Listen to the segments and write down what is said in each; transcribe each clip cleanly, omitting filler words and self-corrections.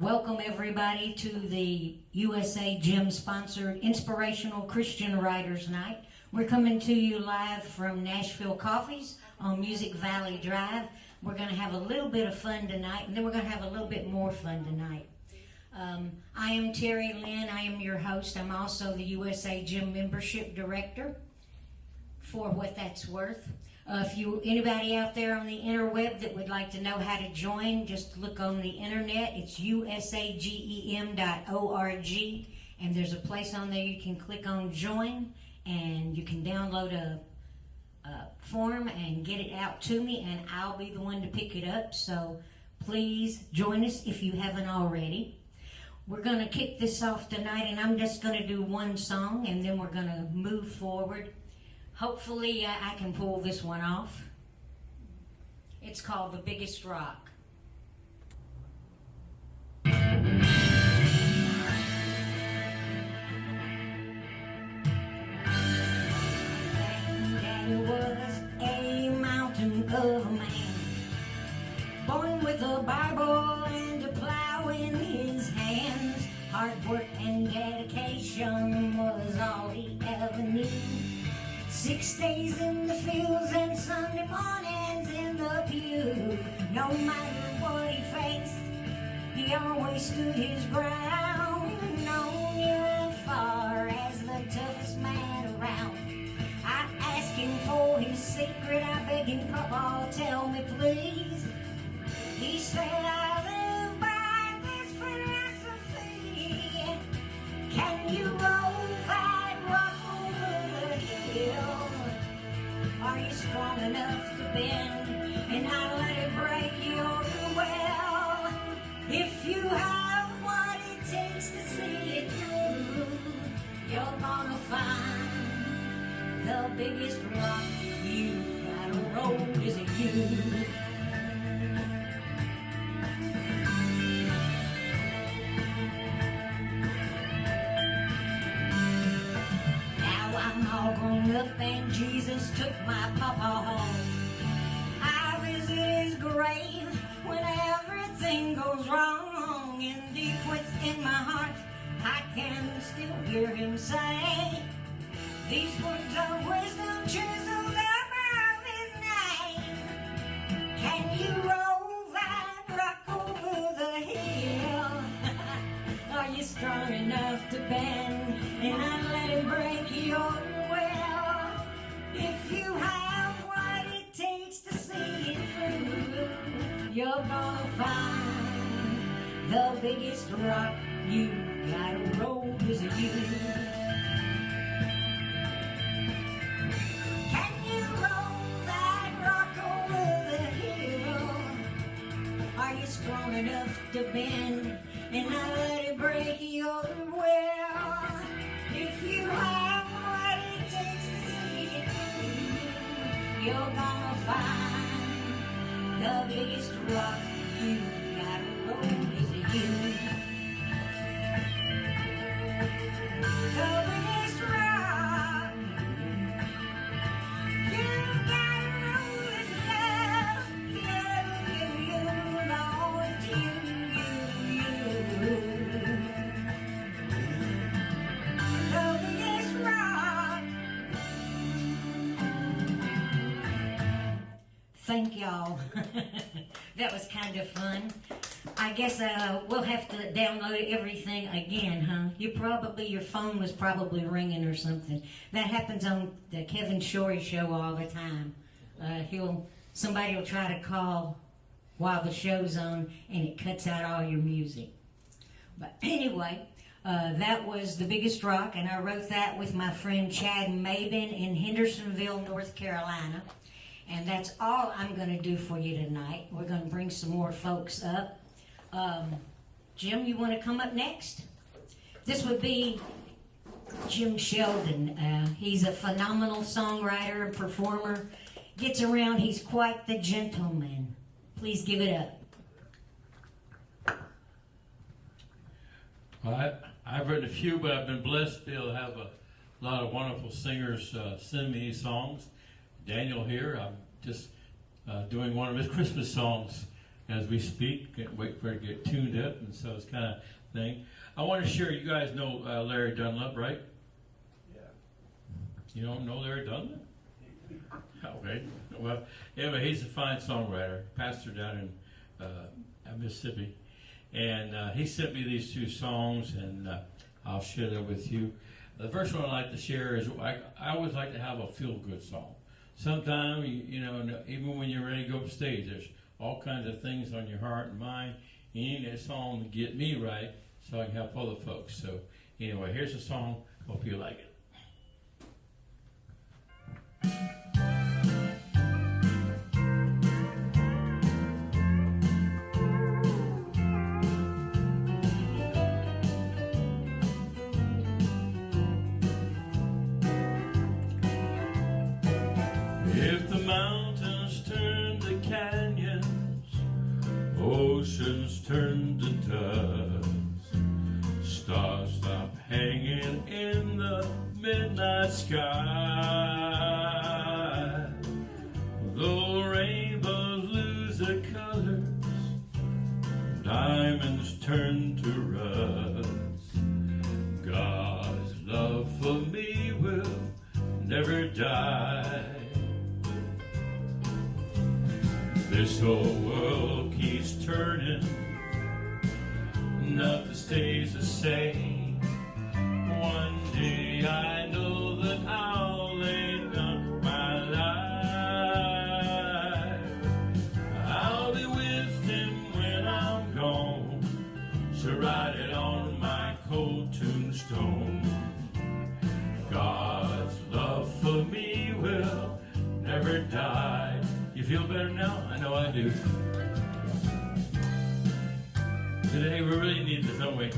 Welcome everybody to the USA Gym sponsored Inspirational Christian Writers Night. We're coming to you live from Nashville Coffees on Music Valley Drive. We're going to have a little bit of fun tonight, and then we're going to have a little bit more fun tonight. I am Terry Lynn. I am your host. I'm also the USA Gym Membership Director, for what that's worth. Anybody out there on the interweb that would like to know how to join, just look on the internet. It's usagem.org, and there's a place on there you can click on join, and you can download a form and get it out to me, and I'll be the one to pick it up. So please join us if you haven't already. We're going to kick this off tonight, and I'm just going to do one song, and then we're going to move forward. Hopefully I can pull this one off. It's called The Biggest Rock. Daddy was a mountain of a man, born with a Bible and a plow in his hands. Hard work and dedication was all he ever knew. 6 days in the fields and Sunday mornings in the pew. No matter what he faced, he always stood his ground. Known near and far as the toughest man around. I asked him for his secret, I begged him, Papa, tell me please. He said, I live by this philosophy. Can you roll that rock over the hill? Are you strong enough to bend and not let it break your will? If you have what it takes to see it through, you're gonna find the biggest rock you gotta roll is a you. All grown up and Jesus took my papa home. I visit his grave when everything goes wrong. And deep within my heart I can still hear him say, these words of wisdom chiseled above his name. Can you roll that rock over the hill? Are you strong enough to bend and not let it break your will? If you have what it takes to see it through, you're gonna find the biggest rock you gotta roll is a you. Can you roll that rock over the hill? Are you strong enough to bend and not let it break your will? If you have what it takes to see it through, you're gonna find the biggest rock you gotta roll is a you. The biggest rock you gotta roll is love. You, Lord, you. The biggest rock. Thank y'all. That was kind of fun. I guess we'll have to download everything again, huh? Your phone was probably ringing or something. That happens on the Kevin Shorey show all the time. Somebody will try to call while the show's on, and it cuts out all your music. But anyway, that was The Biggest Rock, and I wrote that with my friend Chad Mabin in Hendersonville, North Carolina. And that's all I'm going to do for you tonight. We're going to bring some more folks up. Jim, you want to come up next? This would be Jim Sheldon. He's a phenomenal songwriter and performer. Gets around, he's quite the gentleman. Please give it up. Well, I've written a few, but I've been blessed to be able to have a lot of wonderful singers send me these songs. Daniel here, I'm just doing one of his Christmas songs as we speak. Can't wait for it to get tuned up, and so it's kind of thing. I want to share. You guys know Larry Dunlap, right? Yeah. You don't know Larry Dunlap? Okay. Well, anyway, he's a fine songwriter, pastor down in Mississippi, and he sent me these two songs, and I'll share them with you. The first one I'd like to share is I always like to have a feel-good song. Sometimes, you know, even when you're ready to go up stage, there's all kinds of things on your heart and mind. You need that song to get me right so I can help other folks. So anyway, here's a song. Hope you like it. If the mountains turn to canyons, oceans turn to dust, stars stop hanging in the midnight sky, though rainbows lose their colors, diamonds turn to rust, God's love for me will never die. This whole world keeps turning, nothing stays the same. One day I know that I'll lay down my life. I'll be with him when I'm gone, so write it on my cold tombstone. God's love for me will never die. You feel better now? I know I do. Today we really need this, don't we?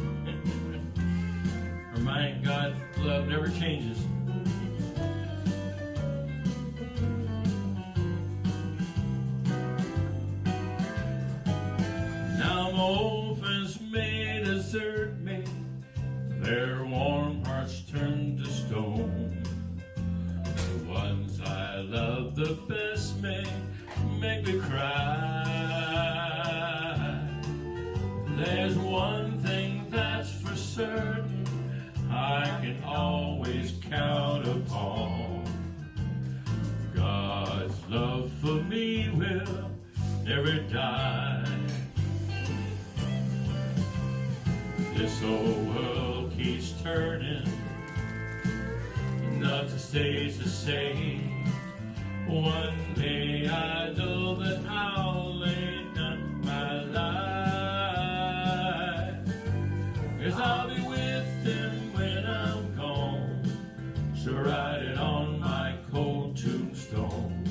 Remind God's love never changes. Now my orphans may desert me, their warm hearts turn to stone. The ones I love the best may make me cry. There's one thing that's for certain, I can always count upon. God's love for me will never die. This old world keeps turning, nothing stays the same. One day I know that I'll lay down my life, 'cause I'll be with him when I'm gone, so write it on my cold tombstone.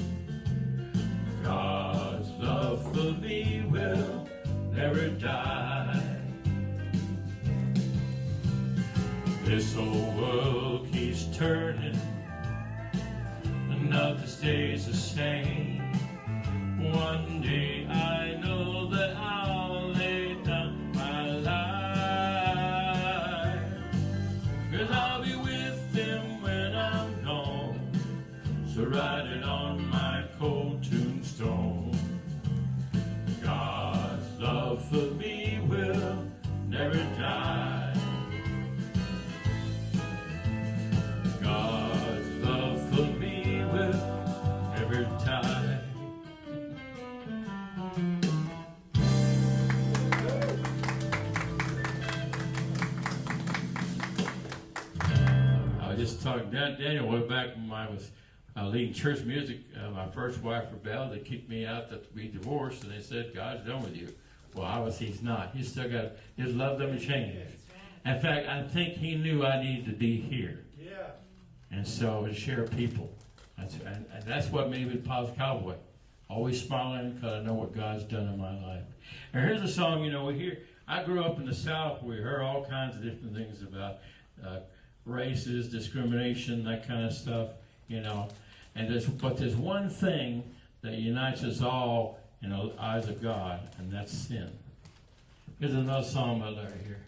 God's love for me will never die. This old world keeps turning, nothing stays the same. One day I know that I'll lay down my life, 'cause I'll be with him when I'm gone, so write it on my cold tombstone. God's love for me will never die. God's love for me will never die. I just talked to Daniel way back when I was leading church music. My first wife rebelled. They kicked me out to be divorced, and they said, God's done with you. Well, obviously he's not. He's still got, his love doesn't change. In fact, I think he knew I needed to be here. Yeah. And so to share people. And that's what made me the positive cowboy. Always smiling because I know what God's done in my life. And here's a song, you know, we hear. I grew up in the South. We heard all kinds of different things about races, discrimination, that kind of stuff, you know. But there's one thing that unites us all in the eyes of God, and that's sin. Here's another song by Larry here.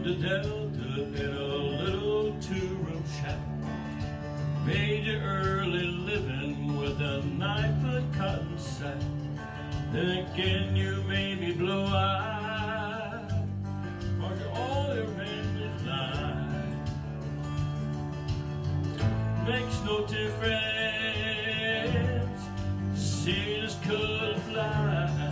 the Delta in a little two-room shack. Made your early living with a 9-foot cotton sack. Then again you made me blue-eyed, 'cause you're all your endless life. Makes no difference, seeing us colorblind.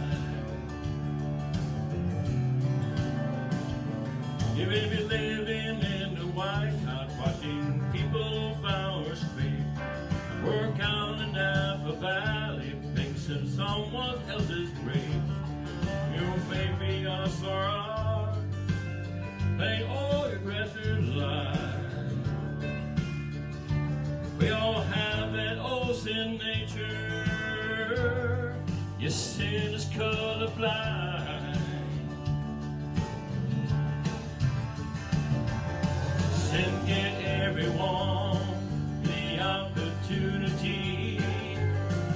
You may be living in the White House, watching people bow or scream. Work out in Napa Valley, fixing someone else's grave. You may be on a sorrow, paying all your record life. We all have that old sin nature. Your sin is colorblind. And get everyone the opportunity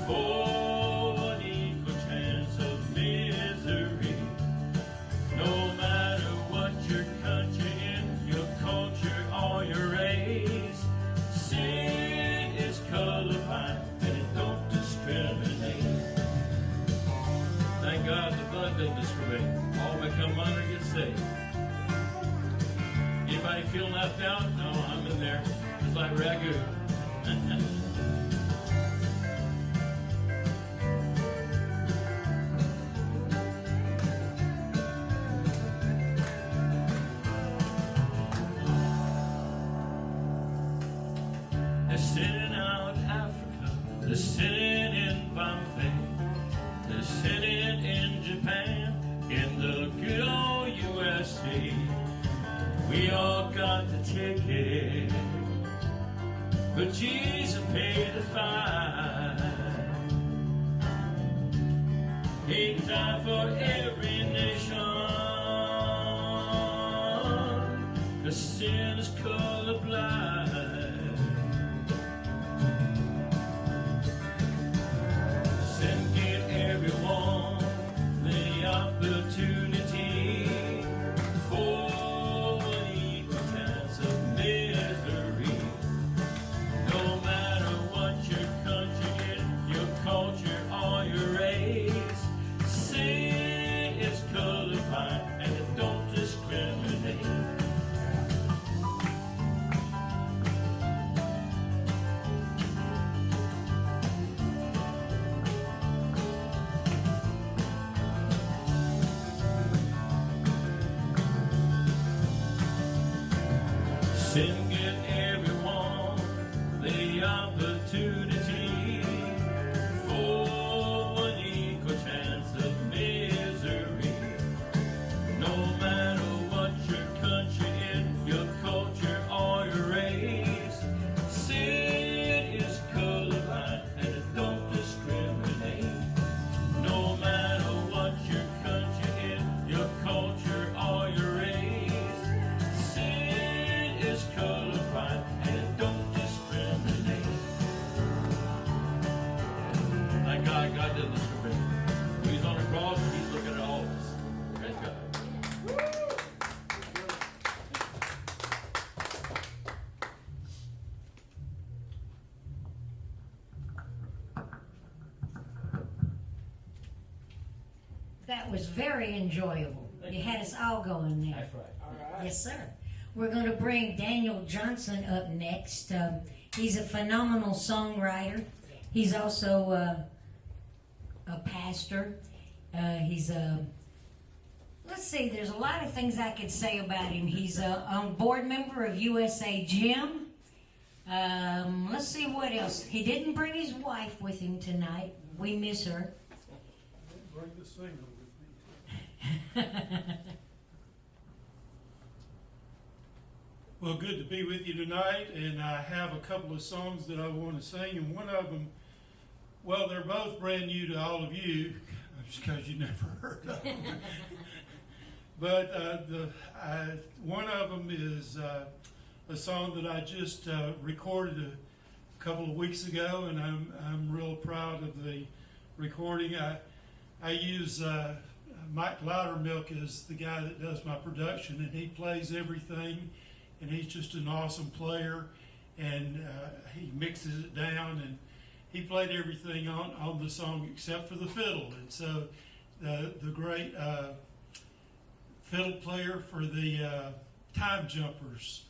for an equal chance of misery. No matter what your country in, your culture or your race, sin is colorblind and it don't discriminate. Thank God the blood doesn't discriminate. All that come under get saved. Anybody feel left out? No, I'm in there. It's like ragu. They're sitting out in Africa. They're sitting in Bombay. They're sitting in Japan. In the good old USA. We all got the ticket, but Jesus paid the fine. He died for every nation, 'cause sin is colorblind. Sin gave everyone the opportunity for sin give everyone the opportunity for an equal chance of misery. No matter what your country is, your culture or your race, sin is colorblind and it don't discriminate. No matter what your country is, your culture or your race, sin is colorblind and it don't discriminate. Thank God, God doesn't discriminate. When He's on the cross, He's looking at all of us. Praise God. That was very enjoyable. You had us all going there. That's right. Yes, sir. We're going to bring Daniel Johnson up next. He's a phenomenal songwriter. He's also a pastor. He's a, let's see, there's a lot of things I could say about him. He's a board member of USA Gym. Let's see what else. He didn't bring his wife with him tonight. We miss her. Bring the singer with me. Well, good to be with you tonight, and I have a couple of songs that I want to sing, and one of them, well, they're both brand new to all of you, just because you never heard of them. But one of them is a song that I just recorded a couple of weeks ago, and I'm real proud of the recording. I use Mike Loudermilk is the guy that does my production, and he plays everything, and he's just an awesome player, and he mixes it down, and he played everything on the song except for the fiddle. And so the great fiddle player for the Time Jumpers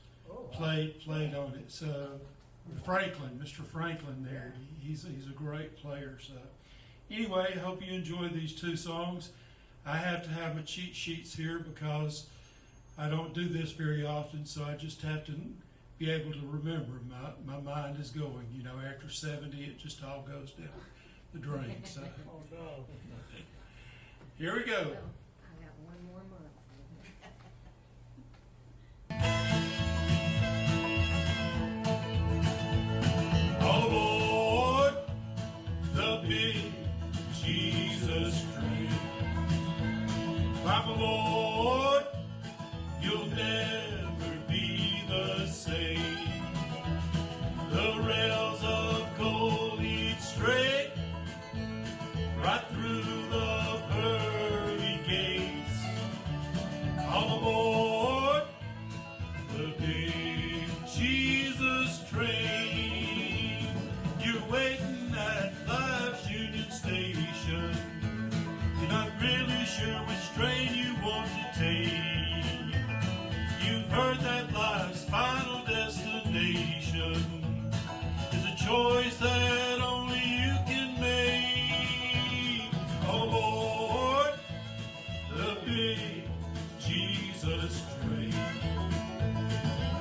played on it. So Franklin, Mr. Franklin there, he's a great player. So anyway, I hope you enjoy these two songs. I have to have my cheat sheets here because I don't do this very often, so I just have to be able to remember. My mind is going, after 70, it just all goes down the drain. So here we go. Well, I got one more month. All aboard the big Jesus train. Climb aboard, you'll never be the same. The rails of gold lead straight right through the pearly gates. All aboard the big Jesus train. You're waiting at life's Union Station. You're not really sure which train you want to take. You've heard that life's final destination is a choice that only you can make. All aboard the big Jesus train.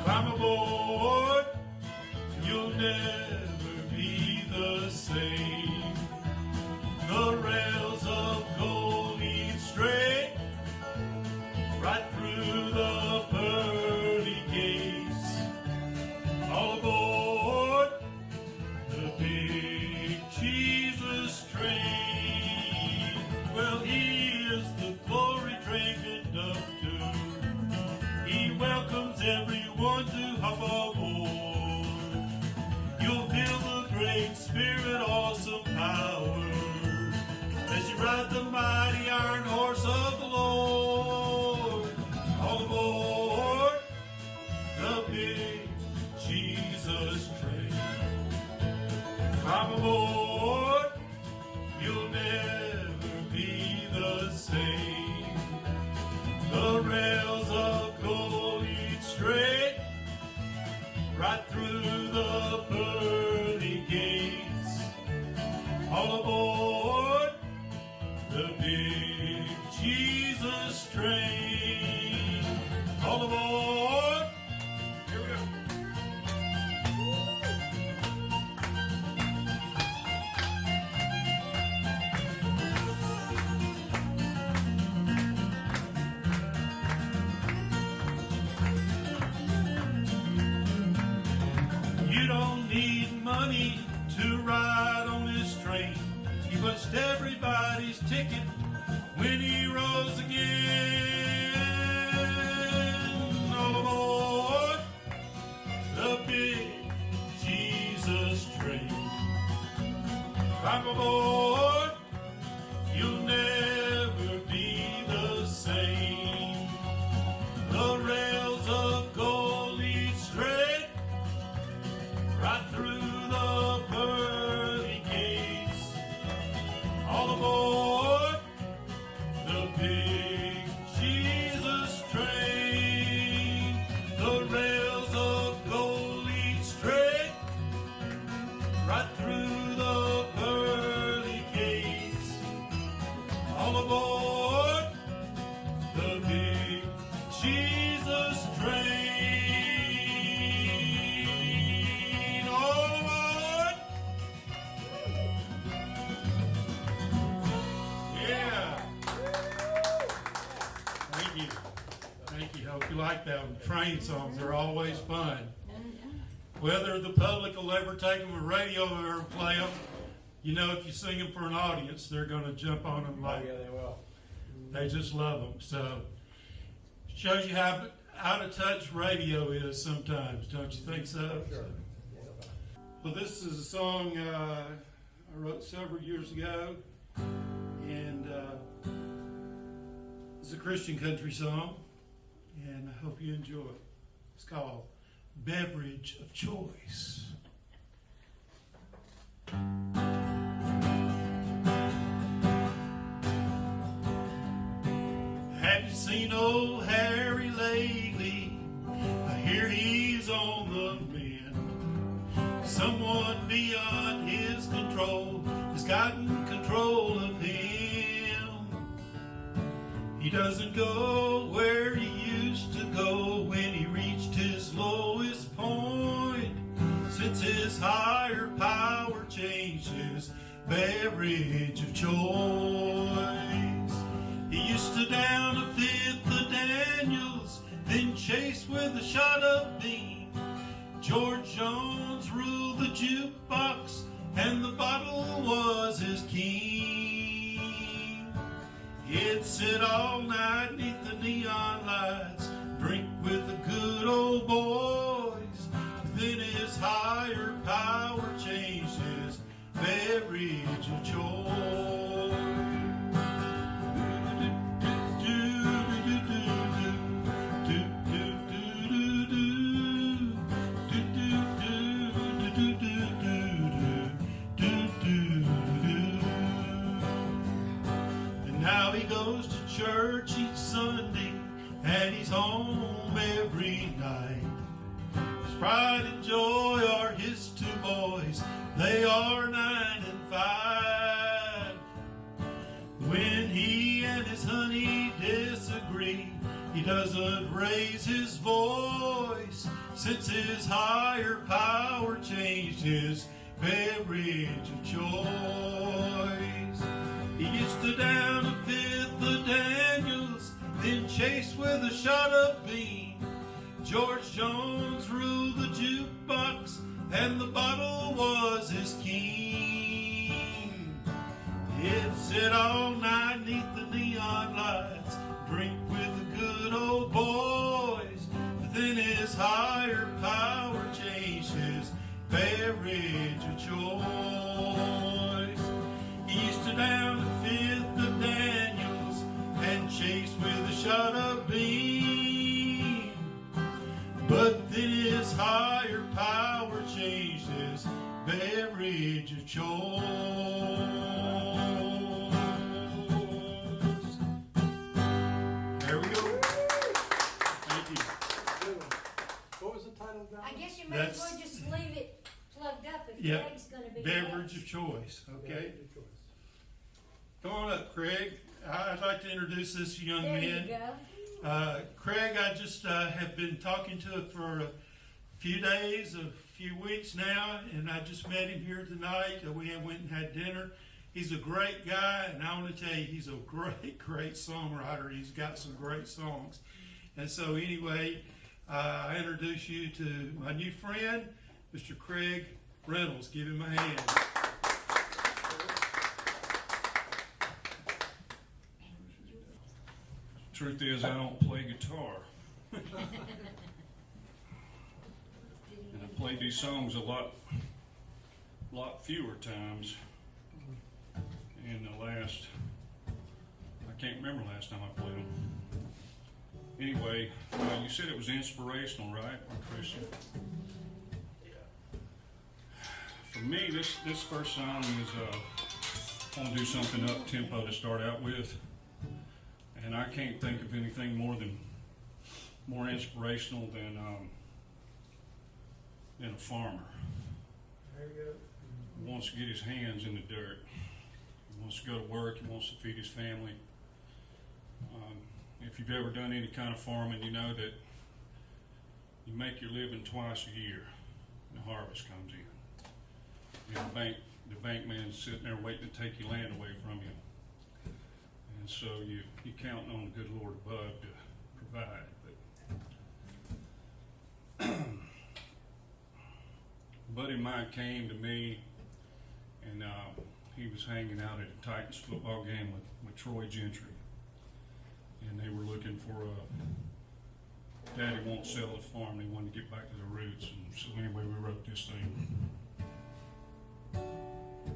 Climb aboard, you'll never be the same. The rails of gold lead straight right through the pearly gates. All aboard the big Jesus train. Well, he is the glory train conductor. He welcomes everyone to hop aboard. You'll feel the great spirit, awesome power as you ride the mighty iron horse of the Lord. All aboard the big Jesus train. Climb aboard, you'll never be the same. The rails of gold lead straight right through the pearly gates. All aboard the big Jesus train. All aboard. Here we go. You don't need money to ride on this train. He punched everybody's ticket when he rose again. All aboard the big Jesus train. Climb aboard, you'll never be the same. The rails of gold lead straight right through the pearly gates. All aboard the big Jesus train. The rails of gold lead straight right through the pearly gates. All aboard the big Jesus train. All aboard. Yeah. Thank you. Thank you. Hope you like that one. Train songs are always fun. Whether the public will ever take them to radio or play them, if you sing them for an audience, they're going to jump on them like they will. they just love them. So shows you how out of touch radio is sometimes, don't you think so? Sure. Well, this is a song I wrote several years ago, and It's a Christian country song, and I hope you enjoy it. It's called Beverage of Choice. Have you seen old Harry lately? I hear he's on the mend. Someone beyond his control has gotten control of him. He doesn't go where he used to go when he reached his lowest point. Since his higher power changed his beverage of choice. He used to down a fifth of Daniels, then chase with a shot of bean. George Jones ruled the jukebox, and the bottle was his king. He'd sit all night neath the neon lights, drink with the good old boys. Then his higher power changed his beverage of choice. And now he goes to church each Sunday, and he's home every night. His pride and joy are his two boys. They are 9 and 5. When he and his honey disagree, he doesn't raise his voice, since his higher power changed his beverage of choice. He used to down a fifth of Daniels, then chase with a shot of bean. George Jones ruled the jukebox, and the bottle was his king. He'd sit all night neath the neon lights, drink with the good old boys. Then his higher power changed his beverage of choice. He used to down a fifth of Daniels, and chase with a shot of bean. But then his higher power changed his beverage of choice. There we go. Thank you. What was the title of that? I guess you may as well just leave it plugged up if Yep. Craig's gonna be Beverage next. of choice, okay? Your choice. Come on up, Craig. I'd like to introduce this young There man. you go. Craig, I just have been talking to for a few days, a few weeks now, and I just met him here tonight. We went and had dinner. He's a great guy, and I want to tell you, he's a great, great songwriter. He's got some great songs. And so anyway, I introduce you to my new friend, Mr. Craig Reynolds. Give him a hand. Truth is, I don't play guitar. And I played these songs a lot fewer times in the last, I can't remember last time I played them. Anyway, you said it was inspirational, right, Christian? For me, this first song is, I want to do something up tempo to start out with. And I can't think of anything more inspirational than a farmer. There you go. He wants to get his hands in the dirt. He wants to go to work. He wants to feed his family. If you've ever done any kind of farming, you know that you make your living twice a year. And the harvest comes in. And the bank man's sitting there waiting to take your land away from you. And so you counting on the good Lord above to provide. But a buddy of mine came to me, and he was hanging out at a Titans football game with Troy Gentry. And they were looking for a Daddy won't sell the farm. They wanted to get back to the roots. And so anyway, we wrote this thing.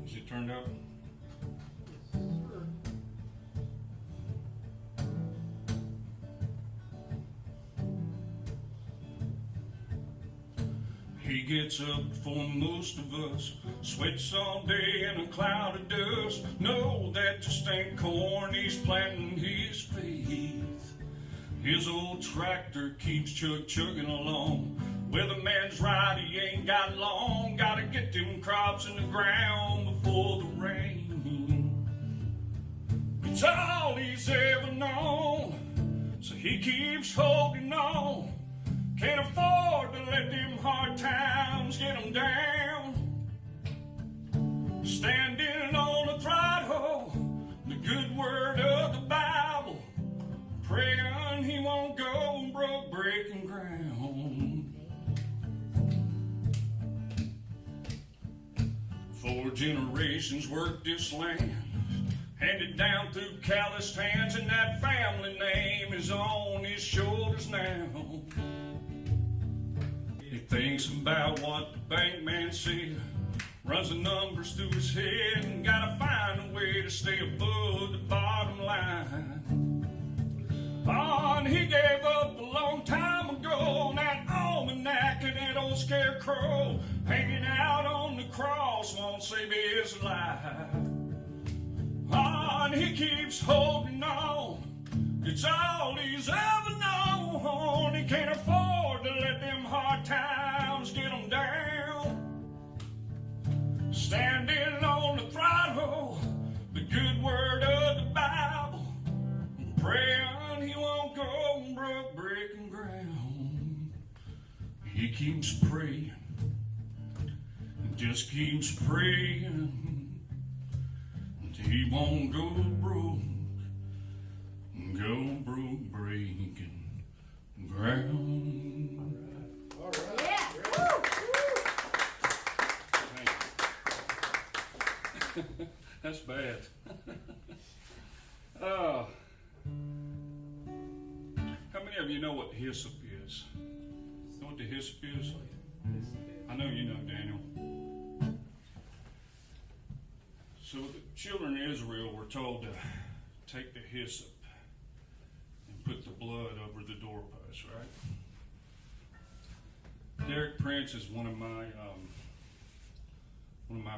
Is it turned up? He gets up before most of us, sweats all day in a cloud of dust. Know that just ain't corn, he's planting his faith. His old tractor keeps chugging along. Weatherman's right, he ain't got long. Gotta get them crops in the ground before the rain. It's all he's ever known, so he keeps holding on. Can't afford to let them hard times get him down. Standing on the throttle, the good word of the Bible, praying he won't go broke breaking ground. 4 generations worked this land, handed down through calloused hands, and that family name is on his shoulders now. He thinks about what the bank man said, runs the numbers through his head, and gotta find a way to stay above the bottom line. Oh, and he gave up a long time ago. That almanac and that old scarecrow hanging out on the cross won't save his life. Oh, and he keeps holding on. It's all he's ever known. He can't afford to let them hard times get him down. Standing on the throttle, the good word of the Bible, praying he won't go broke breaking ground. He keeps praying, just keeps praying, he won't go broke breaking ground. All right. Yeah. Thank you. That's bad. How many of you know what hyssop is? Know what the hyssop is? I know you know, Daniel. So the children of Israel were told to take the hyssop and put the blood over the doorpost, right? Derek Prince is one of my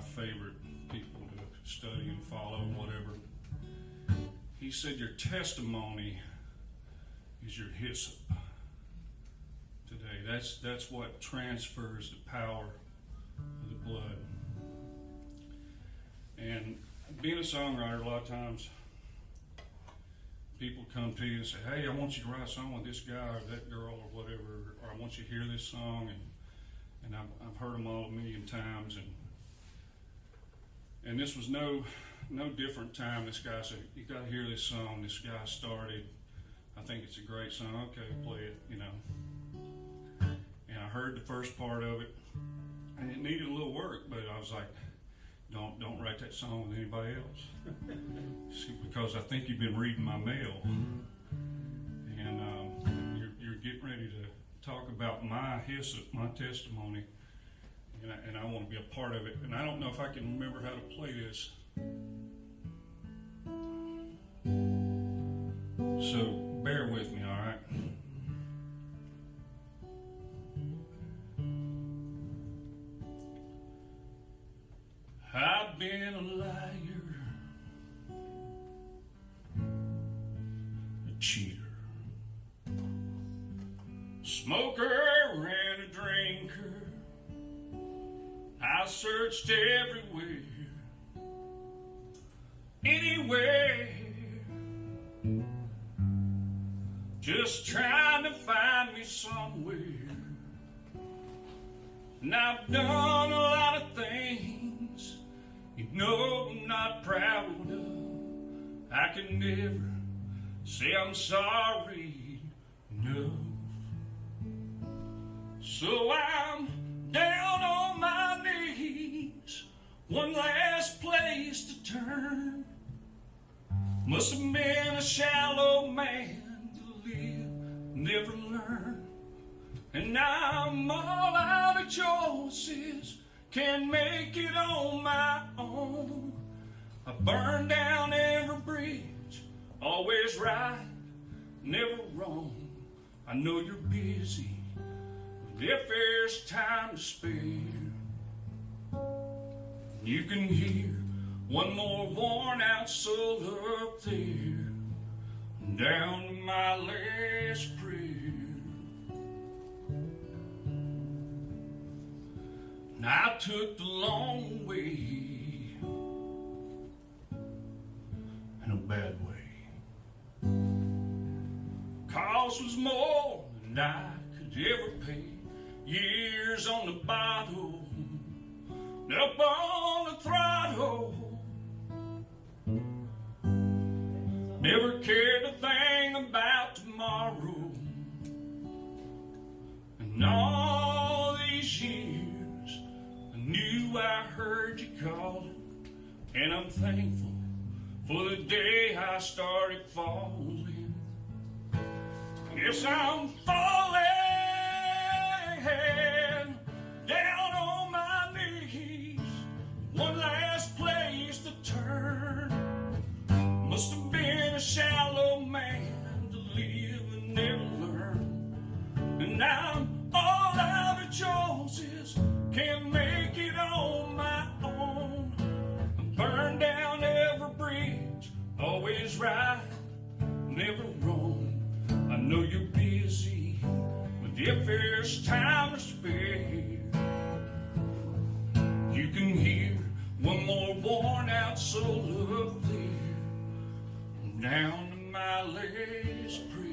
favorite people to study and follow and whatever. He said your testimony is your hyssop today. That's what transfers the power of the blood. And being a songwriter, a lot of times people come to you and say, hey, I want you to write a song with this guy or that girl or whatever, or I want you to hear this song, and I've heard them all a million times, and this was no different time. This guy said, you got to hear this song. This guy started, I think it's a great song. Okay, play it, you know. And I heard the first part of it, and it needed a little work, but I was like, don't write that song with anybody else. See, because I think you've been reading my mail, and you're getting ready to talk about my hyssop, my testimony, and I want to be a part of it. And I don't know if I can remember how to play this. So bear with me, all right? I've been a liar, a cheater, smoker and a drinker. I searched everywhere, anywhere, just trying to find me somewhere. And I've done a lot of things you know I'm not proud of. I can never say I'm sorry enough. So I'm down on my knees, one last place to turn. Must have been a shallow man to live, never learn. And now I'm all out of choices, can't make it on my own. I burned down every bridge, always right, never wrong. I know you're busy with if there's time to spare, you can hear one more worn out soul up there, down to my last prayer. And I took the long way, in a bad way. 'Cause it was more than I could ever pay. Years on the bottle, up on the throttle. Never cared a thing about tomorrow. And all these years, I knew I heard you calling. And I'm thankful for the day I started falling. Yes, I'm falling down on my knees. One last place to turn. Must have been a shallow man to live and never learn. And now all out of choices, can't make it on my own. I burned down every bridge, always right, never wrong. I know you're busy, but if there's time to spare, you can hear one more worn out soul up there, down to my last prayer.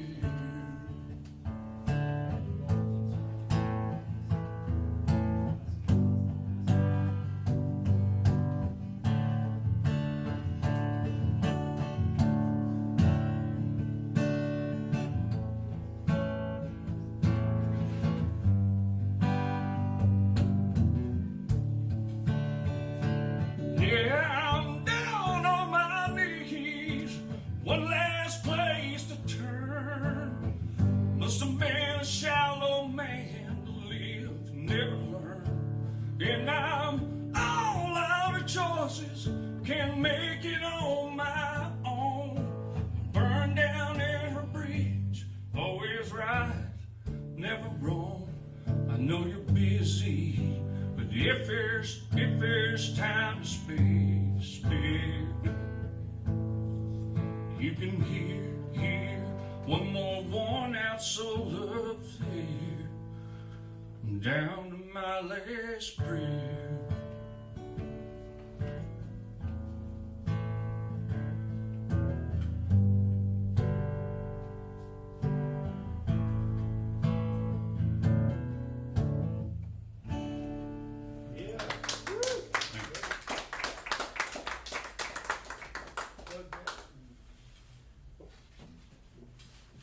Yeah, I'm down on my knees. One last place to turn. Must have been a shallow man to live and never learn. And I'm all out of choices, can't make it on my own. Burn down every bridge, always right, never wrong. I know you're busy, but if there's time to spare, you can hear one more worn out soul up there, down to my last prayer.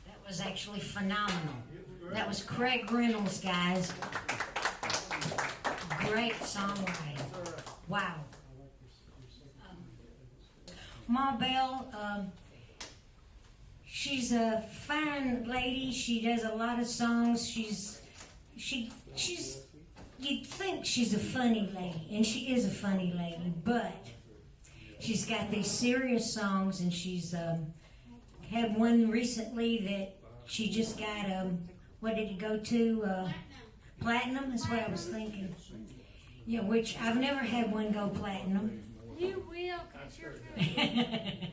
That was actually phenomenal. That was Craig Reynolds, guys. Great songwriting. Wow. Ma Bell, she's a fine lady. She does a lot of songs. She's you'd think she's a funny lady, and she is a funny lady, but she's got these serious songs, and she's had one recently that she just got, what did it go to? Platinum is what I was thinking. Yeah, which I've never had one go platinum. You will, 'cause you're good.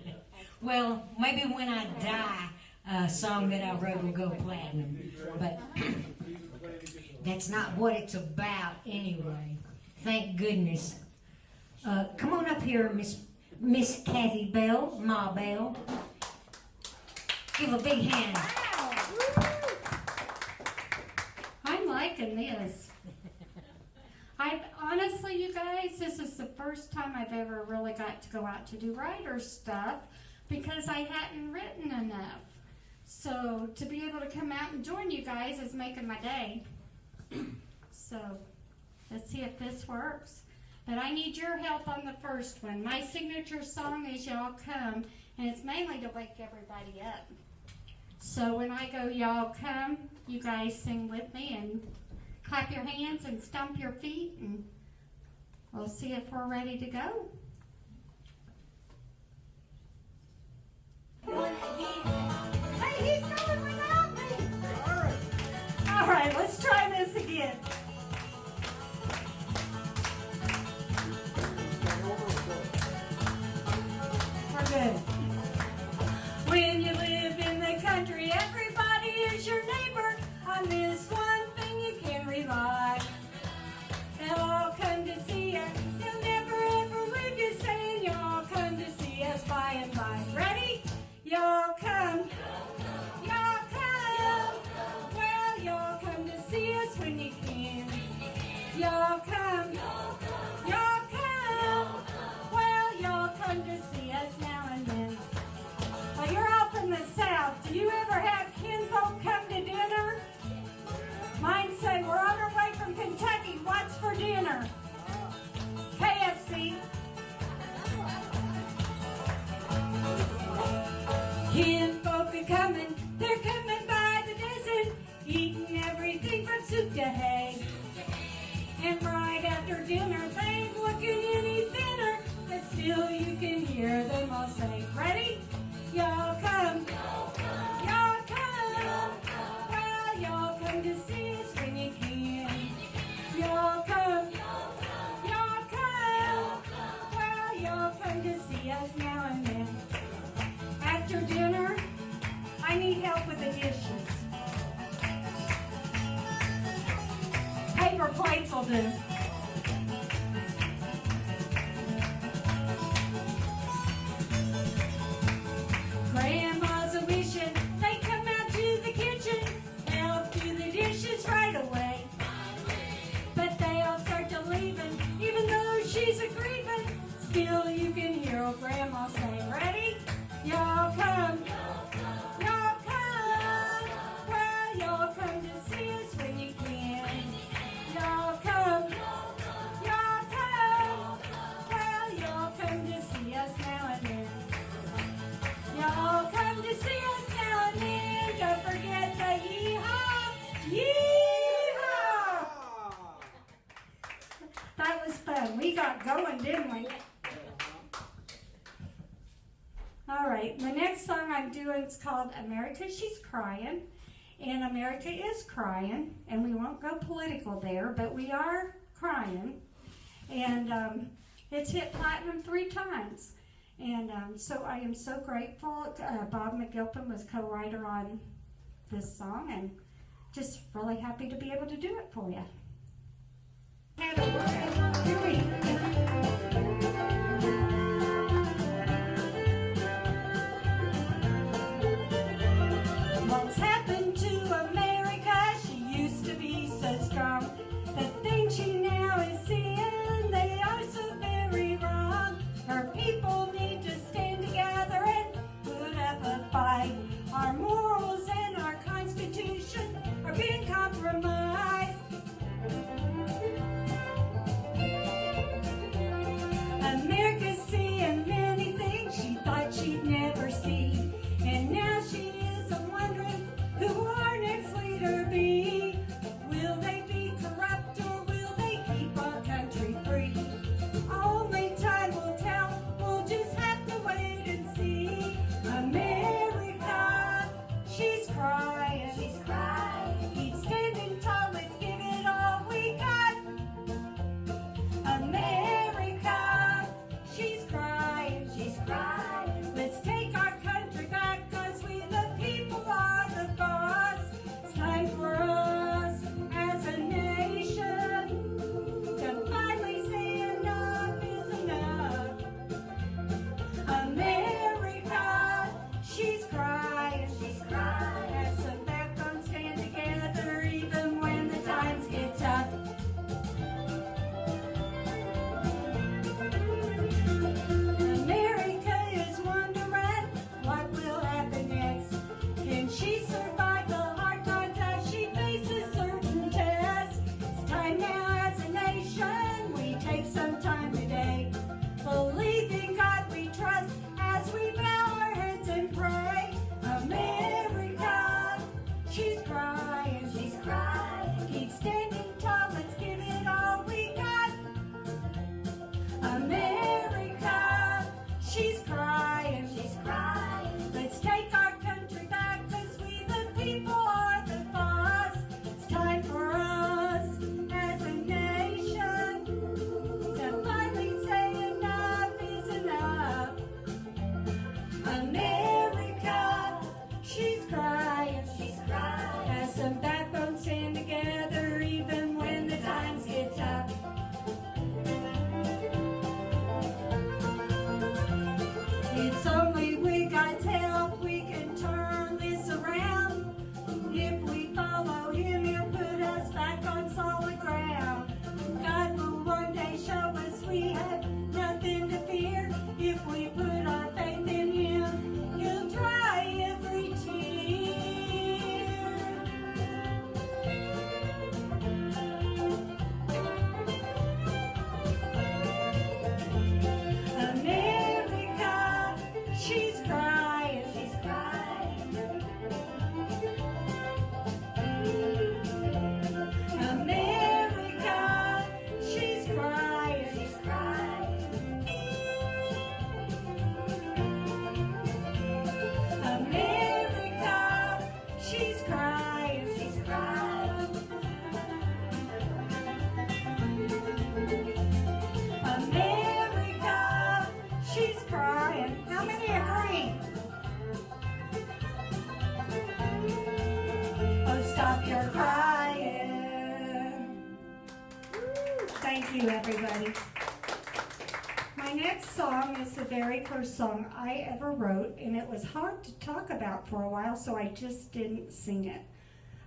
Well, maybe when I die, a song that I wrote will go platinum. But that's not what it's about anyway. Thank goodness. Come on up here, Miss Kathy Bell, Ma Bell. Give a big hand. Wow. I'm liking this. Honestly, you guys, this is the first time I've ever really got to go out to do writer stuff because I hadn't written enough. So to be able to come out and join you guys is making my day. So let's see if this works. But I need your help on the first one. My signature song is Y'all Come, and it's mainly to wake everybody up. So when I go Y'all Come, you guys sing with me and clap your hands and stomp your feet, and we'll see if we're ready to go. Hey, he's going without me. All right, let's try this again. they're coming by the dozen, eating everything from soup to hay. And right after dinner, they ain't looking any thinner, but still you can hear them all say, ready? Y'all come, y'all come, well, y'all come to see us when you can. Y'all come, well, y'all come to see us now and then. After dinner, I need help with the dishes. Paper plates will do. Grandma's a wishing they come out to the kitchen, help do the dishes right away. But they all start to leaving, even though she's a grieving. Still you can hear old Grandma say, ready? Y'all come, well, y'all come to see us when you can. Y'all come, well, y'all come to see us now and then. Y'all come to see us now and then, don't forget the yee-haw, yee-haw! That was fun, we got going, didn't we? All right, the next song I'm doing is called America She's Crying. And America is crying, and we won't go political there, but we are crying. And it's hit platinum 3 times. And so I am so grateful. Bob McGilpin was co-writer on this song, and just really happy to be able to do it for you. Here we go. What's happened to America? She used to be so strong. The things she now is seeing, they are so very wrong. Her people need to stand together and put up a fight. Our morals and our Constitution are being compromised. America's seeing many things she thought she'd never see. And now she is wondering who our next leader be. Will they be corrupt or will they keep our country free? Only time will tell, we'll just have to wait and see. America, she's crying. She's crying. Keep standing tall, let's give it all we got. America, she's crying. She's crying. Let's take our country back, 'cause we the people are the boss. It's time for us as a nation to finally say enough is enough. America, she's crying. She's crying. As the back on stand stop your crying. Thank you, everybody. My next song is the very first song I ever wrote, and it was hard to talk about for a while, so I just didn't sing it.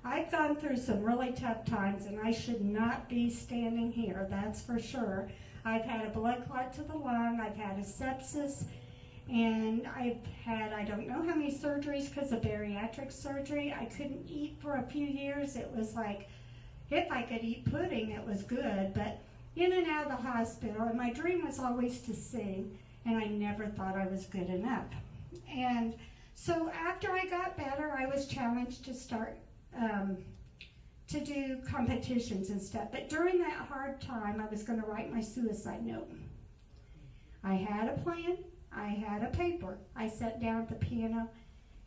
I've gone through some really tough times, and I should not be standing here, that's for sure. I've had a blood clot to the lung, I've had a sepsis, and I've had I don't know how many surgeries because of bariatric surgery. I couldn't eat for a few years. It was like, if I could eat pudding, it was good, but in and out of the hospital, and my dream was always to sing, and I never thought I was good enough. And so after I got better, I was challenged to start to do competitions and stuff. But during that hard time, I was going to write my suicide note. I had a plan. I had a paper. I sat down at the piano,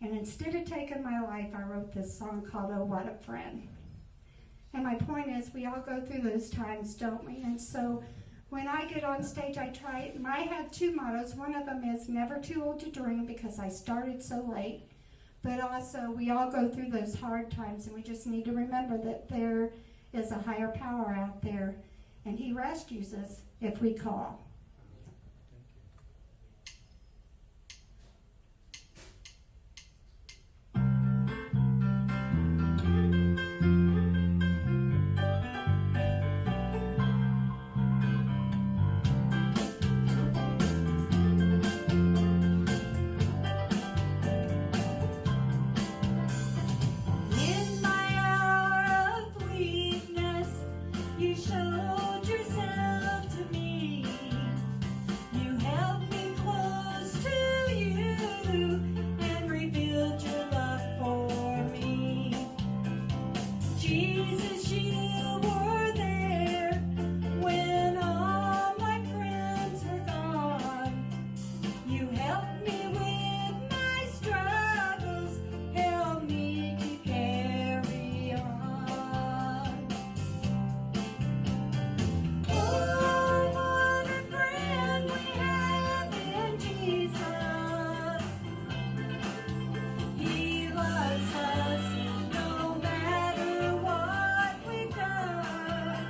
and instead of taking my life, I wrote this song called Oh, What a Friend. And my point is, we all go through those times, don't we? And so when I get on stage, I have two mottos. One of them is never too old to dream, because I started so late. But also, we all go through those hard times, and we just need to remember that there is a higher power out there, and he rescues us if we call. In my hour of weakness, you showed yourself to me. You held me close to you and revealed your love for me. Jesus, you were there when all my friends were gone. You helped me with my struggles, helped me to carry on. Oh, what a friend we have in Jesus. He loves us no matter what we've done.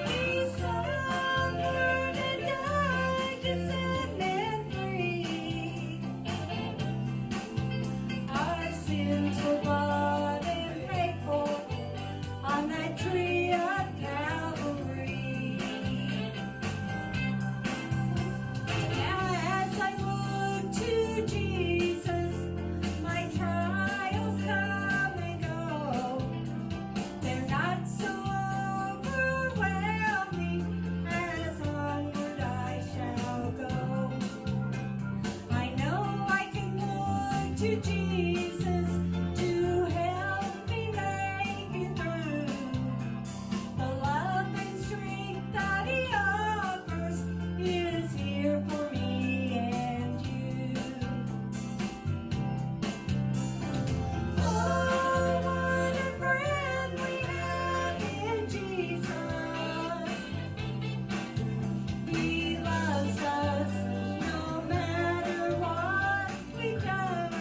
He suffered and died to set men free. Our sins were bought and paid for on that tree of Calvary. Now as I look to Jesus, my trials come and go. They're not so overwhelming, as onward I shall go. I know I can look to Jesus to help me make it through. The love and strength that He offers is here for me and you. Oh, what a friend we have in Jesus. He loves us no matter what we've done.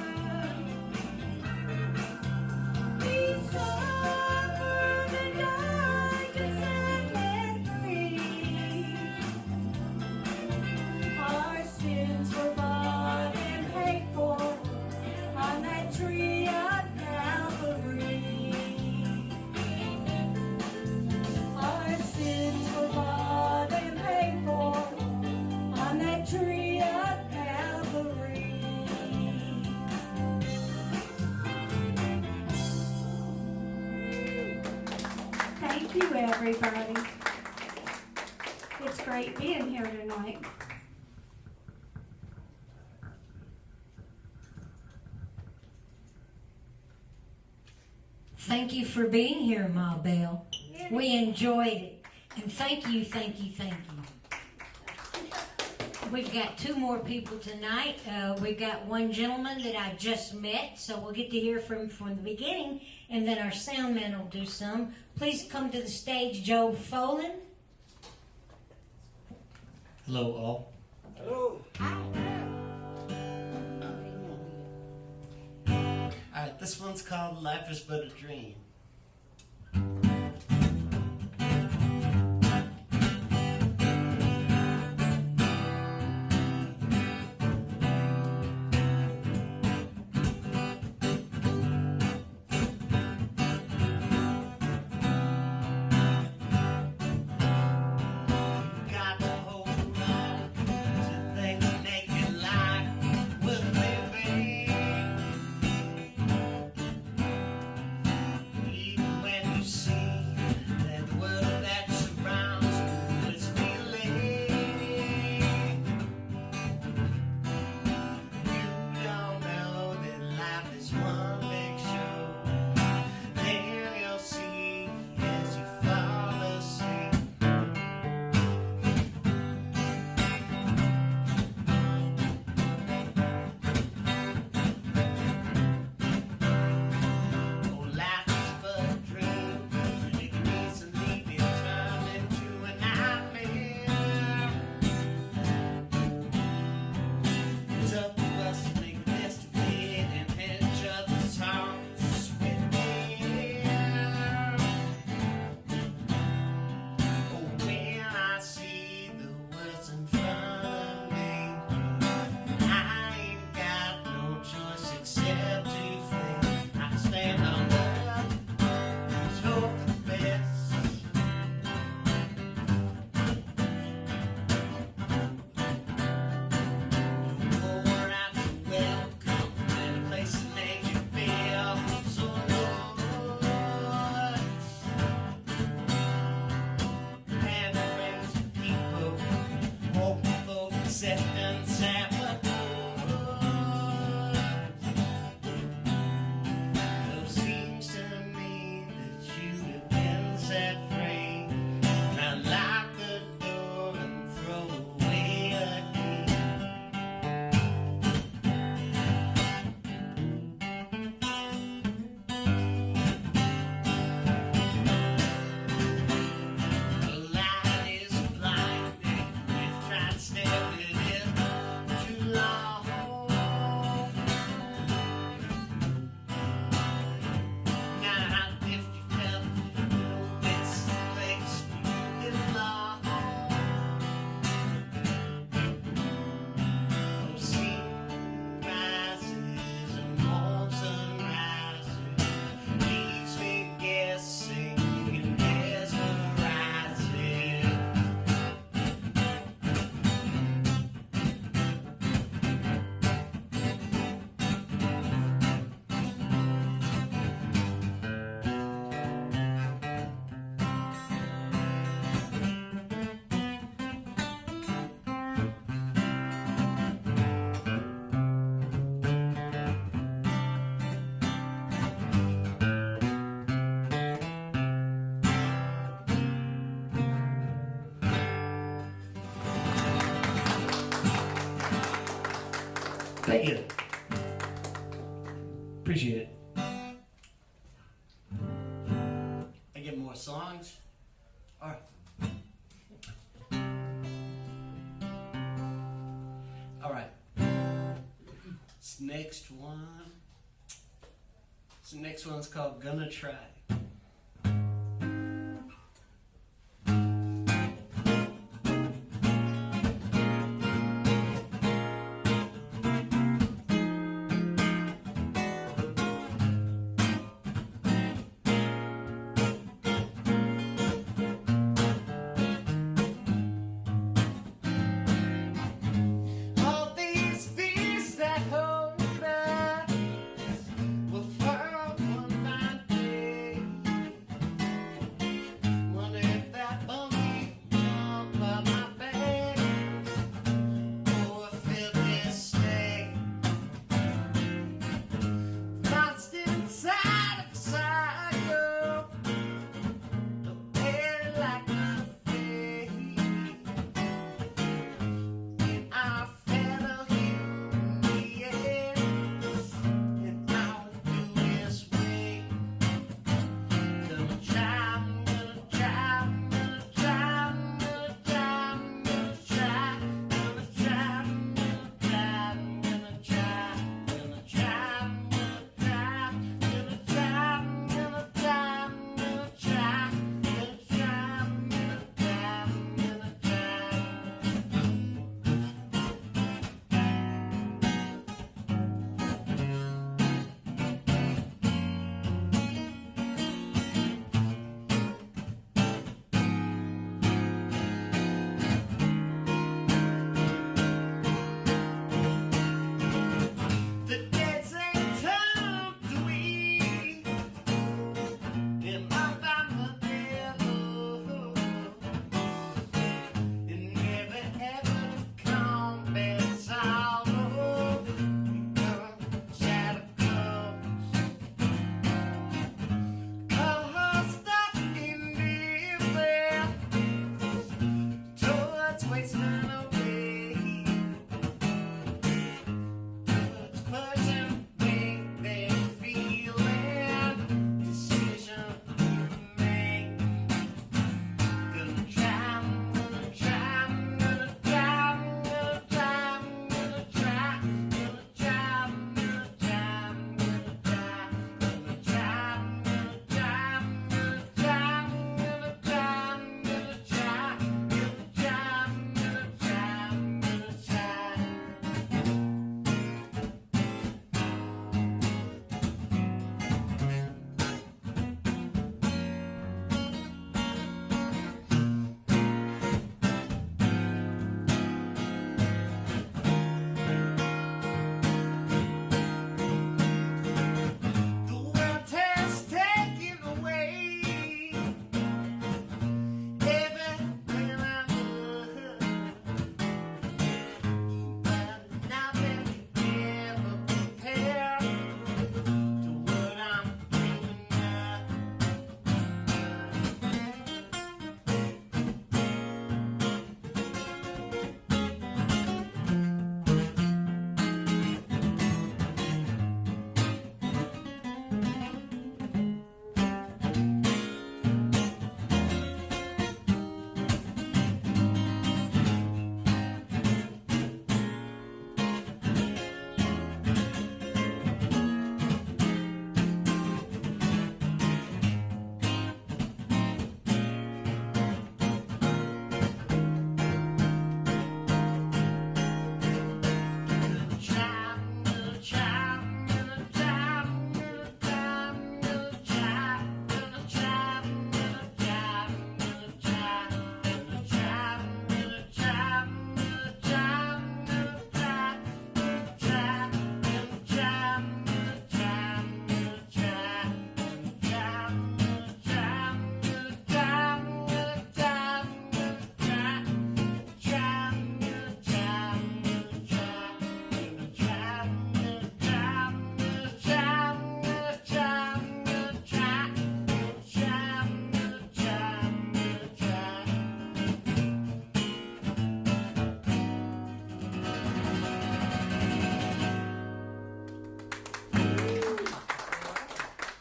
He suffered and died to set men free. Our sins were bought and paid for on that tree of Calvary. Our sins were bought and paid for on that tree of Calvary. Thank you, everybody. It's great being here tonight. Thank you for being here, Ma Bell. We enjoyed it. And thank you, thank you, thank you. We've got two more people tonight. We've got one gentleman that I just met, so we'll get to hear from the beginning, and then our sound man will do some. Please come to the stage, Joe Folan. Hello, all. Hello. I Alright, this one's called Life is But a Dream. Got to hold on to things that make it life worth living. Even when you see that the world that surrounds you is feeling, you don't know that life is one big show. Then you'll see as you fall asleep. Oh, life is but a dream. You can easily be turned into a nightmare. It's up to us to make the best of it and hit each other's hearts with it. Oh, when I see the words in front of me, I ain't got no choice except to think. I stand on up, hope for the best. Pour out your welcome in a place that makes you feel so good. And friends and people, hoping for acceptance and what though seems to me that you have been set free. Now lock the door and throw away a key. The light is blinding. We've tried to stay with it too long. Now, if you felt it's the place you belong. Oh, sea rises and warm sunrises. Leaves me guessing and mesmerizing. Thank you. Appreciate it. I get more songs. All right. All right. This next one. This next one's called Gonna Try. All these fears that hold us will fall one fine day.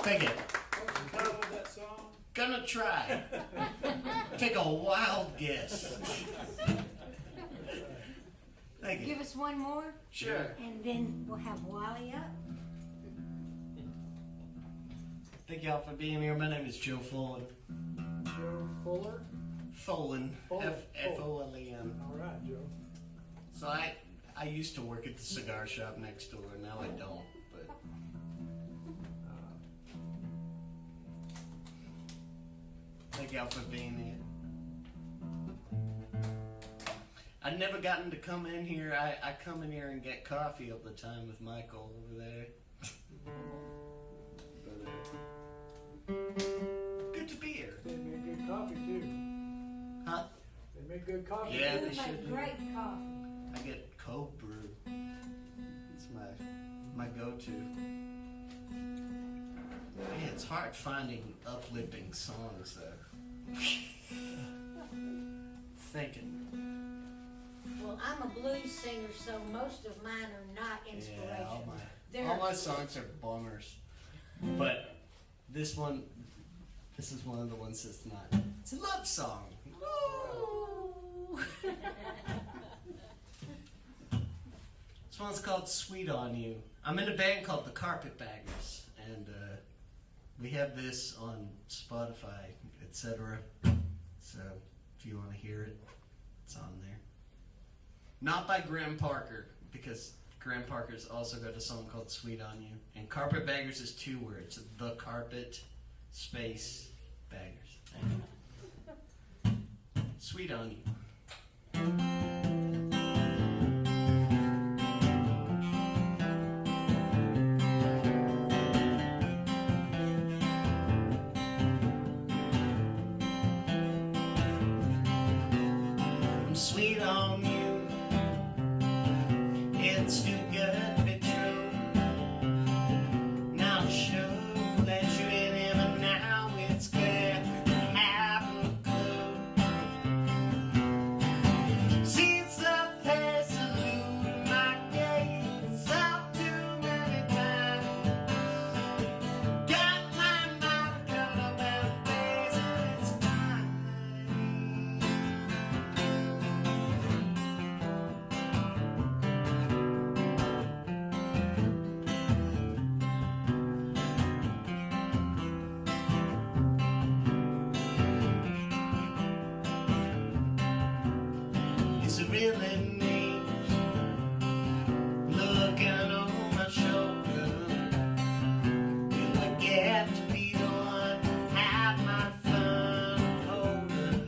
Thank you. What's the title of that song? Gonna try. Take a wild guess. Thank you. Give us one more, Sure. and then we'll have Wally up. Thank y'all for being here. My name is Joe Folan. Joe Fuller? Folan. Folan. F-O-L-E-N. All right, Joe. So I used to work at the cigar shop next door. Now I don't. But thank y'all for being here. I've never gotten to come in here. I come in here and get coffee all the time with Michael over there. Good to be here. They make good coffee, too. Huh? They make good coffee. Yeah, You they make should do. great coffee. I get cold brew. It's my go-to. Yeah, it's hard finding uplifting songs though. Thinking. Well, I'm a blues singer, so most of mine are not Yeah, inspirational. all my songs are bummers. But this is one of the ones that's not. It's a love song. Woo! This one's called Sweet on You. I'm in a band called the Carpetbaggers, and we have this on Spotify, etc. So if you want to hear it, it's on there. Not by Graham Parker, because Graham Parker's also got a song called Sweet on You. And Carpetbaggers is 2 words. The Carpet space Baggers. Sweet on You. I'm sweet on you. It's too good to be true. Now to show that you're in heaven now, it's clear I have a clue. See, it's the face of you, my gaze out too many times. Got my mouth cut up and face, it's fine. Is it really me looking over my shoulder? Do I get to be the one to have my fun holding?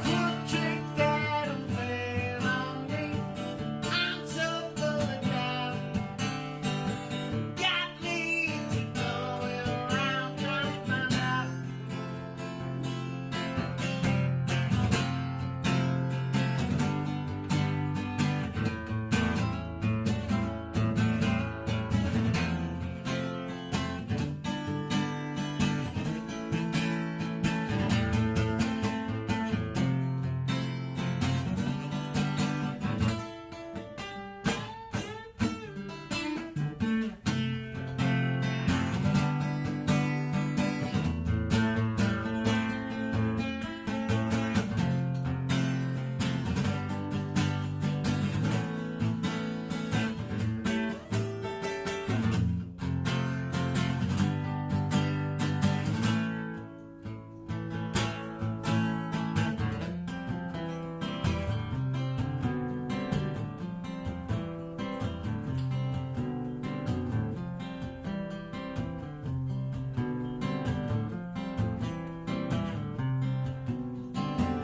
Could drink that affair on me. I'm so full of doubt. Got me to going around trying to find out.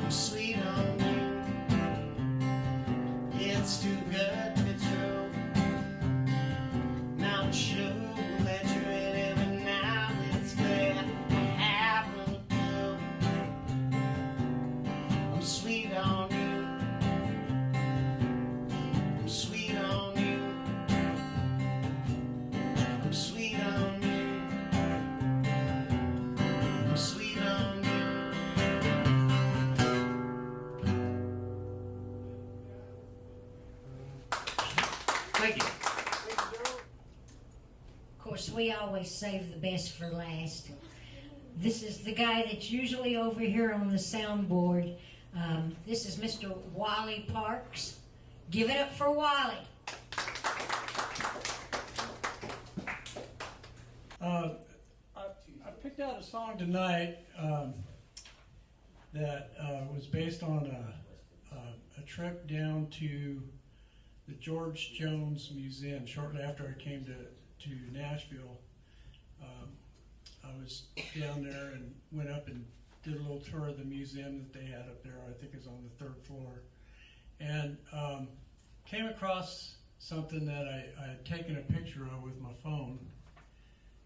Sweet on you, it's too good to be true. Now to show that you're in heaven now, it's clear I have no clue. I'm sweet on you. I'm sweet on you. I'm sweet on you. I'm sweet on you. Thank you. Thank you, Joe. Of course, we always save the best for last. This is the guy that's usually over here on the soundboard. This is Mr. Wally Parks. Give it up for Wally. I picked out a song tonight that was based on a trip down to the George Jones Museum shortly after I came to Nashville. I was down there and went up and did a little tour of the museum that they had up there. I think it's on the 3rd floor. And came across something that I had taken a picture of with my phone.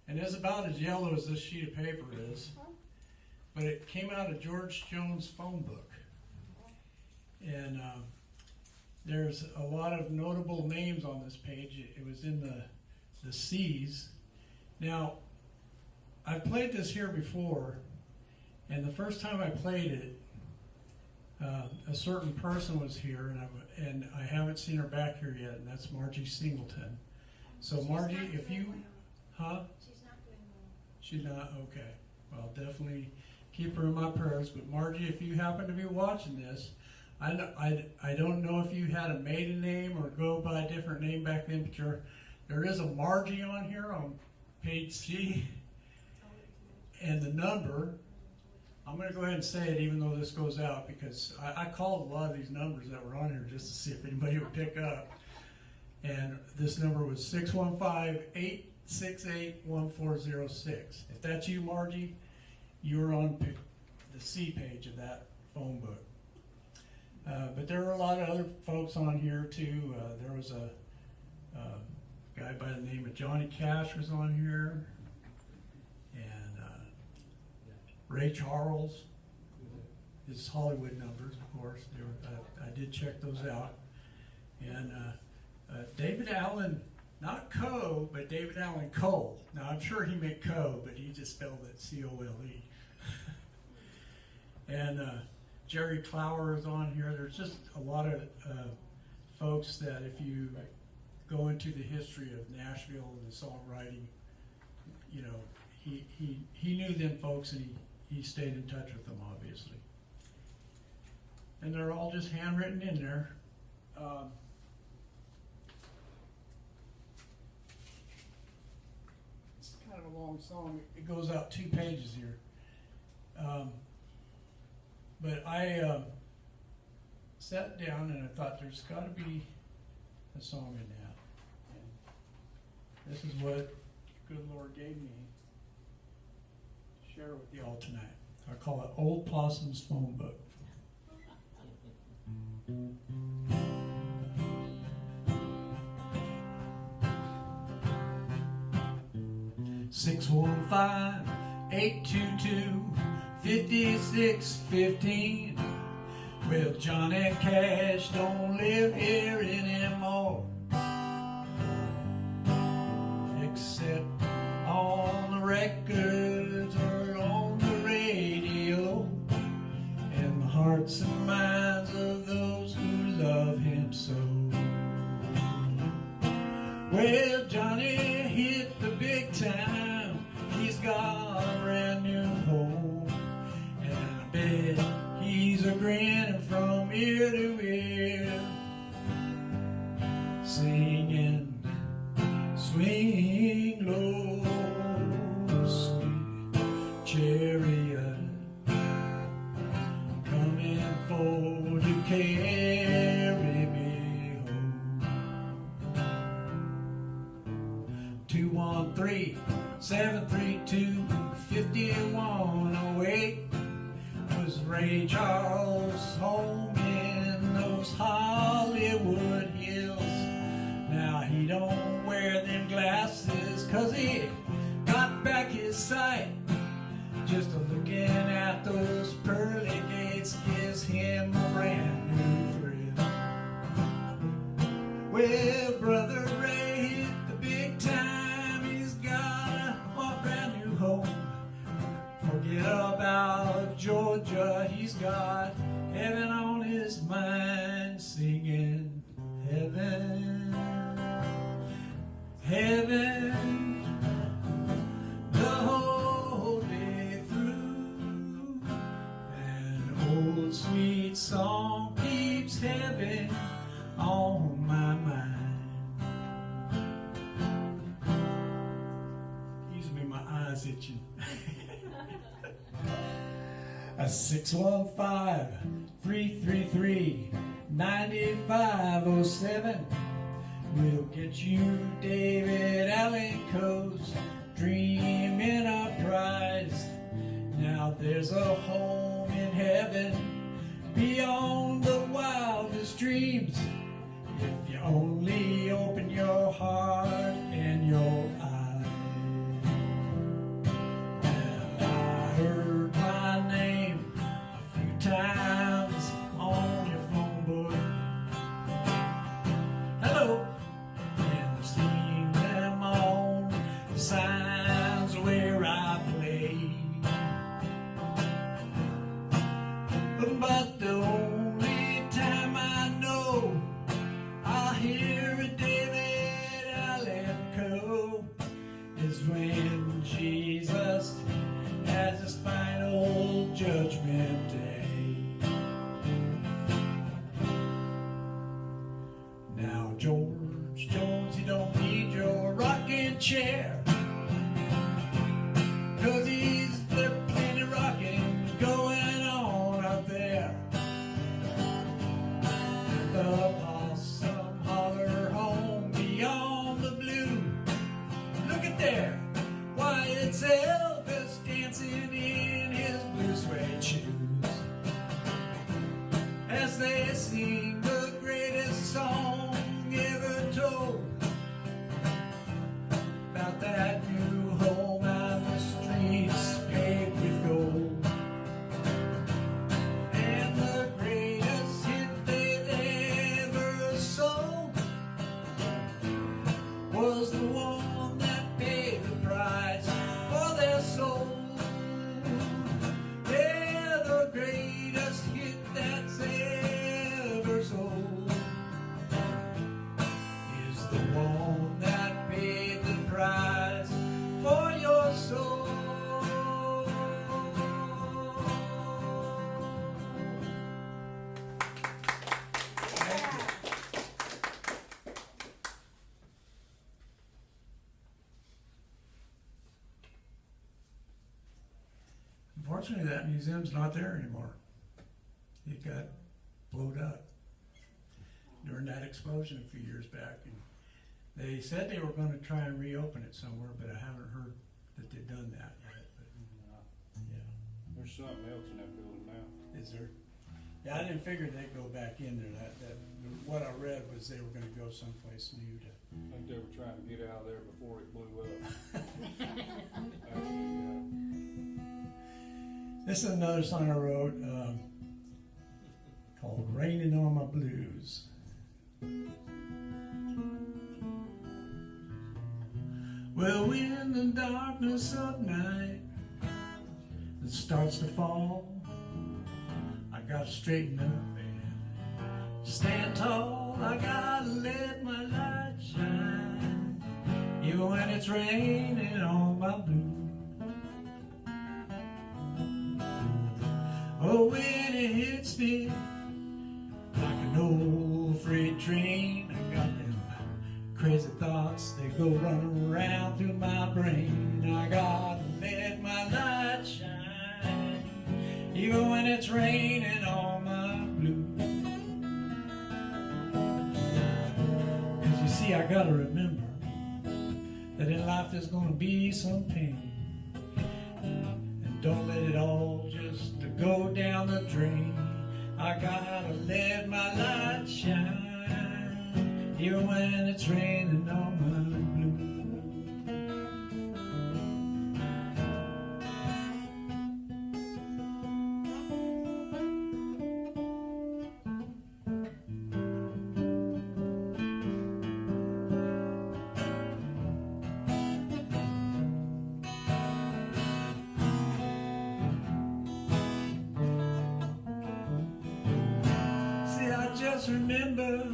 And it's about as yellow as this sheet of paper is. But it came out of George Jones' phone book. And there's a lot of notable names on this page. It was in the C's. Now, I've played this here before, and the first time I played it, a certain person was here, and I haven't seen her back here yet, and that's Margie Singleton. So Margie, if you, huh? She's not doing well. She's not, okay. Well, definitely keep her in my prayers. But Margie, if you happen to be watching this, I don't know if you had a maiden name or go by a different name back then, but there is a Margie on here on page C. And the number, I'm going to go ahead and say it even though this goes out, because I called a lot of these numbers that were on here just to see if anybody would pick up. And this number was 615-868-1406. If that's you, Margie, you're on the C page of that phone book. But there are a lot of other folks on here too. There was a guy by the name of Johnny Cash was on here. Ray Charles, his Hollywood numbers, of course. I did check those out. And David Allen, not Coe, but David Allen Cole. Now, I'm sure he meant Coe, but he just spelled it C-O-L-E. And Jerry Clower is on here. There's just a lot of folks that if you go into the history of Nashville and the songwriting, you know, he knew them folks, and he stayed in touch with them, obviously. And they're all just handwritten in there. It's kind of a long song. It goes out 2 pages here. But I sat down and I thought there's got to be a song in that. And this is what the good Lord gave me. Share with you all tonight. I call it Old Possum's Phone Book. (615-822-5615). Well, Johnny Cash don't live here anymore, except on the records or on the radio, and the hearts and minds of those who love him so. Well, Johnny hit the big time. He's got a brand new home, and I bet he's a grinning from ear to ear, singing, swing low, sweet chariot, coming for to carry me home. 213-732-5108 was Ray Charles' home in those Hollywood hills. Now he don't wear them glasses 'cause he got back his sight. Just a looking at those pearly gates gives him a brand new thrill. Well, Brother Ray hit the big time. He's got a brand new home. Forget about Georgia. He's got heaven on his mind, singing heaven, eye's itching. A 615-333-9507 will get you David Allen Coe's Dreaming a Prize. Now there's a home in heaven beyond the wildest dreams, if you only open your heart and your eyes. And I heard my name a few times on your phone book. Hello, and I've seen them on the signs where I play. But the only time I know I'll hear a David Allen Coe is when Jesus has his final judgment day. Now George Jones, you don't need your rocking chair, 'cause there's plenty rocking going on out there. The possum holler home beyond the blue. Look at there, why it's Elvis dancing in his blue suede shoes, as they sing the greatest song ever told, about that new home on the streets paved with gold. And the greatest hit they've ever sold was the one that paid the price for their soul. Yeah, the greatest hit that's ever sold is the one that paid the price for your soul. Unfortunately, that museum's not there anymore. It got blowed up during that explosion a few years back. And they said they were going to try and reopen it somewhere, but I haven't heard that they've done that yet. But yeah, There's something else in that building now. is there? Yeah, I didn't figure they'd go back in there. What I read was they were going to go someplace new to. I think they were trying to get out of there before it blew up. Actually, This is another song I wrote called "Raining on My Blues." Well, in the darkness of night, it starts to fall. I gotta straighten up and stand tall. I gotta let my light shine, even when it's raining on my blues. Oh, when it hits me like an old freight train, I got them crazy thoughts, they go running around through my brain. I gotta let my light shine, even when it's raining on my blues. 'Cause you see, I gotta remember that in life there's gonna be some pain, and don't let it all just to go down the drain. I gotta let my light shine, even when it's raining on my blues. See, I just remember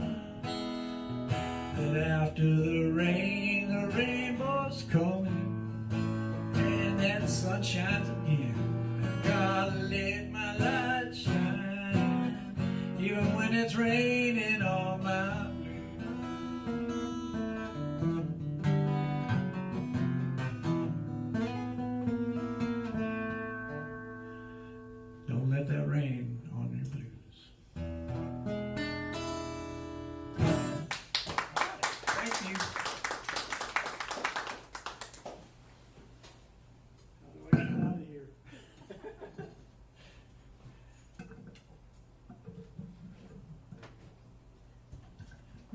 that after the rain, the rainbow's coming, and that sun shines again. I gotta let my light shine, even when it's raining on my blues.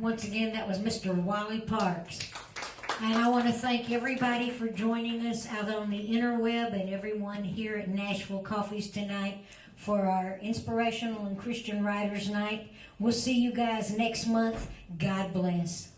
Once again, that was Mr. Wally Parks. And I want to thank everybody for joining us out on the interweb and everyone here at Nashville Coffees tonight for our Inspirational and Christian Writers Night. We'll see you guys next month. God bless.